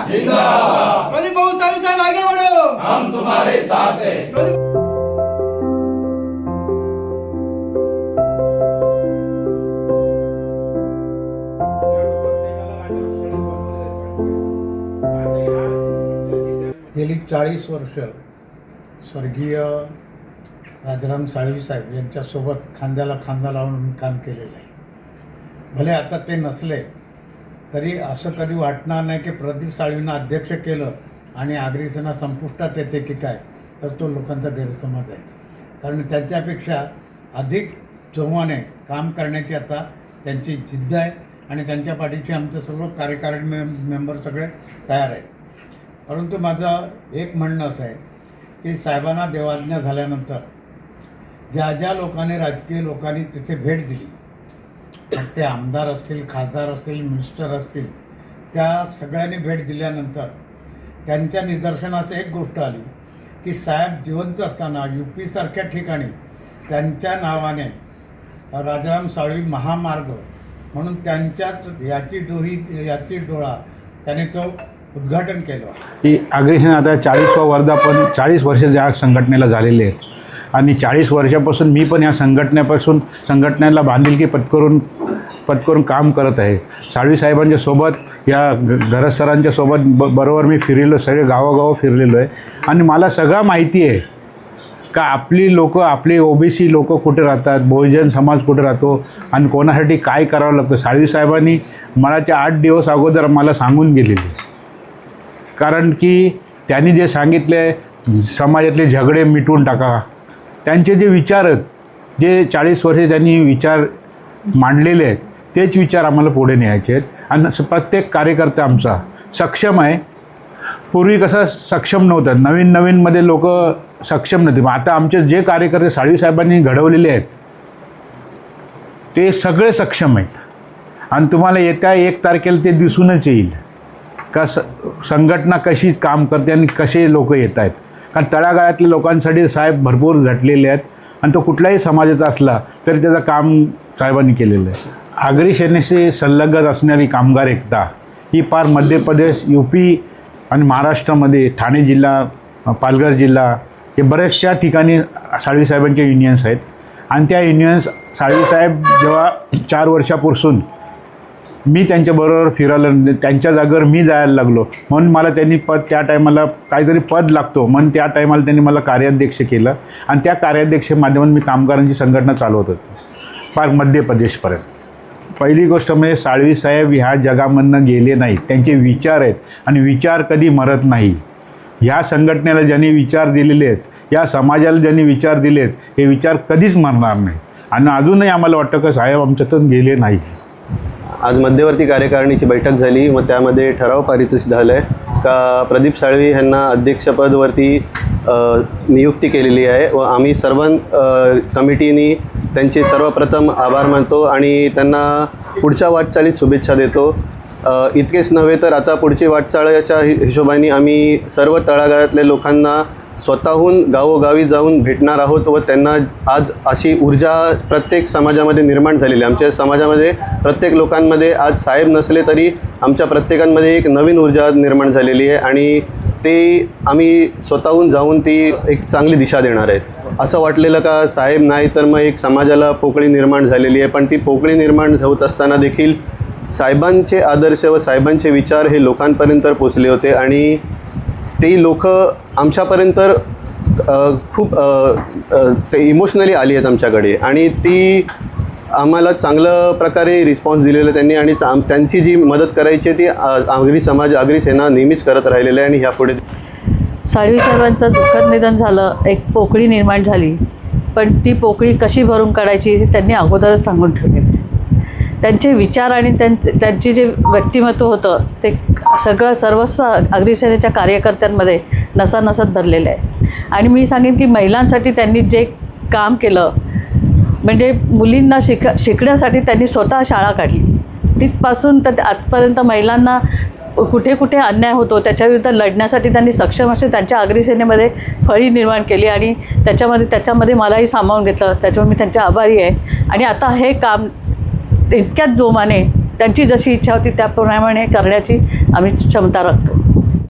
जिंदाबाद। प्रदीप भाऊ सावी साहब आगे बढ़ो, हम तुम्हारे साथ हैं। गेली 40 वर्ष स्वर्गीय राजाराम साळवी साहेब यांच्यासोबत खांद्याला खांदा लावून काम केलेलं आहे. भले आता ते नसले तरी असं कधी वाटणार नाही की प्रदीप साळवींना अध्यक्ष केलं आणि आगरी सेना संपुष्टात येते की काय, तर तो लोकांचा गैरसमज आहे. कारण त्यांच्यापेक्षा अधिक जोमाने काम करण्याची आता त्यांची जिद्द आहे आणि त्यांच्या पाठीशी आमचे सर्व कार्यकारिणी मेंबर सगळे तयार आहेत. परंतु माझं एक म्हणणं असं आहे की साहेबांना देवाज्ञा झाल्यानंतर ज्या ज्या लोकांनी, राजकीय लोकांनी तिथे भेट दिली, मग ते आमदार असतील, खासदार असतील, मिनिस्टर असतील, त्या सगळ्यांनी भेट दिल्यानंतर त्यांच्या निदर्शनास एक गोष्ट आली की साहेब जिवंत असताना UP सारख्या ठिकाणी त्यांच्या नावाने राजाराम साळवी महामार्ग म्हणून त्यांच्याच याची डोळा त्याने तो उद्घाटन केलं. की आगरी सेना आता 40वा वर्धापन 40 वर्ष या संघटनेला झालेले आहेत आणि 40 वर्षापासून मी पण या संघटनेला बांधिलकी पत्करून काम करत आहे. साळवी साहेबांच्या सोबत, या घरत सरांच्या सोबत बरोबर मी फिरलेलो, सगळे गावोगाव फिरलेलो आहे आणि मला सगळं माहिती आहे का आपली लोकं, आपली OBC लोकं कुठे राहतात, बहुजन समाज कुठे राहतो आणि कोणासाठी काय करावं लागतं. साळवी साहेबांनी मला 8 दिवस अगोदर मला सांगून गेलेली. कारण की त्यांनी जे सांगितले, समाजातले झगडे मिटवून टाका, त्यांचे जे विचार आहेत, जे 40 वर्षे त्यांनी विचार मांडलेले आहेत, तेच विचार आम्हाला पुढे न्यायचे आहेत. आणि प्रत्येक कार्यकर्ता आमचा सक्षम आहे. पूर्वी कसं सक्षम नव्हतं, नवीनमध्ये लोक सक्षम नव्हते. आता आमचे जे कार्यकर्ते साळवी साहेबांनी घडवलेले आहेत ते सगळे सक्षम आहेत आणि तुम्हाला येत्या 1 तारखेला ते दिसूनच येईल का संघटना कशी काम करते आणि कसे लोक येत आहेत. कारण तळागाळातल्या लोकांसाठी साहेब भरपूर झटलेले आहेत आणि तो कुठल्याही समाजाचा असला तरी त्याचं काम साहेबांनी केलेलं आहे. आगरी सेनेशी संलग्न असणारी कामगार एकता ही पार मध्य प्रदेश, UP आणि महाराष्ट्रामध्ये ठाणे जिल्हा, पालघर जिल्हा हे बऱ्याचशा ठिकाणी साळवी साहेबांचे युनियन्स आहेत आणि त्या युनियन्स साळवी साहेब जेव्हा 4 वर्षापासून मी त्यांच्याबरोबर फिरायला, त्यांच्या जागेवर मी जायला लागलो म्हणून मला त्यांनी त्या टायमाला काहीतरी पद लागतो म्हणून त्या टायमाला त्यांनी मला कार्याध्यक्ष केलं आणि त्या कार्याध्यक्ष माध्यमातून मी कामगारांची संघटना चालवत होतो फार मध्य प्रदेशपर्यंत. पहिली गोष्ट म्हणजे साळवी साहेब ह्या जगामधनं गेले नाहीत, त्यांचे विचार आहेत आणि विचार कधी मरत नाही. ह्या संघटनेला ज्यांनी विचार दिलेले आहेत, या समाजाला ज्यांनी विचार दिले आहेत, हे विचार कधीच मरणार नाही आणि अजूनही आम्हाला वाटतं की साहेब आमच्यातून गेले नाही. आज मध्यवर्ती कार्यकारिणीची बैठक झाली, मग त्यामध्ये ठराव पारित झाला आहे का प्रदीप साळवी यांना अध्यक्षपदवरती नियुक्ती केलेली आहे व आम्ही सर्व कमिटीनी त्यांचे सर्वप्रथम आभार मानतो आणि त्यांना पुढच्या वाटचालीत शुभेच्छा देतो. इतकेच नव्हे तर आता पुढची वाटचाळीच्या हिशोबाने आम्ही सर्व तळागाळातल्या लोकांना स्वतःहून गावोगावी जाऊन भेटणार आहोत व त्यांना आज अशी ऊर्जा प्रत्येक समाजामध्ये निर्माण झालेली आहे. आमच्या समाजामध्ये प्रत्येक लोकांमध्ये आज साहेब नसले तरी आमच्या प्रत्येकांमध्ये एक नवीन ऊर्जा निर्माण झालेली आहे आणि ते आम्ही स्वतःहून जाऊन ती एक चांगली दिशा देणार आहेत. असं वाटलेलं का साहेब नाही तर मग एक समाजाला पोकळी निर्माण झालेली आहे, पण ती पोकळी निर्माण होत असताना देखील साहेबांचे आदर्श व साहेबांचे विचार हे लोकांपर्यंत पोचले होते आणि ते लोक आमच्यापर्यंत खूप इमोशनली आली आहेत आमच्याकडे आणि ती आम्हाला चांगल्या प्रकारे रिस्पॉन्स दिलेला त्यांनी आणि त्यांची जी मदत करायची ती आगरी समाज, आगरी सेना नेहमीच करत राहिलेलं आहे. आणि ह्यापुढे साळवी साहेबांचं दुःखद निधन झालं, एक पोकळी निर्माण झाली, पण ती पोकळी कशी भरून काढायची हे त्यांनी अगोदरच सांगून ठेवले. त्यांचे विचार आणि त्यांचे जे व्यक्तिमत्व होतं ते सगळं सर्वस्व आगरी सेनेच्या कार्यकर्त्यांमध्ये नसानसात भरलेलं आहे. आणि मी सांगेन की महिलांसाठी त्यांनी जे काम केलं म्हणजे मुलींना शिकण्यासाठी त्यांनी स्वतः शाळा काढली. तिथपासून तर आजपर्यंत महिलांना कुठे कुठे अन्याय होतो त्याच्याविरुद्ध लढण्यासाठी त्यांनी सक्षम असे त्यांच्या आगरी सेनेमध्ये फळी निर्माण केली आणि त्याच्यामध्ये मलाही सामावून घेतलं. त्याच्यामुळे मी त्यांच्या आभारी आहे. आणि आता हे काम इतक्याच जोमाने त्यांची जशी इच्छा होती त्याप्रमाणे करण्याची आम्ही क्षमता राखतो.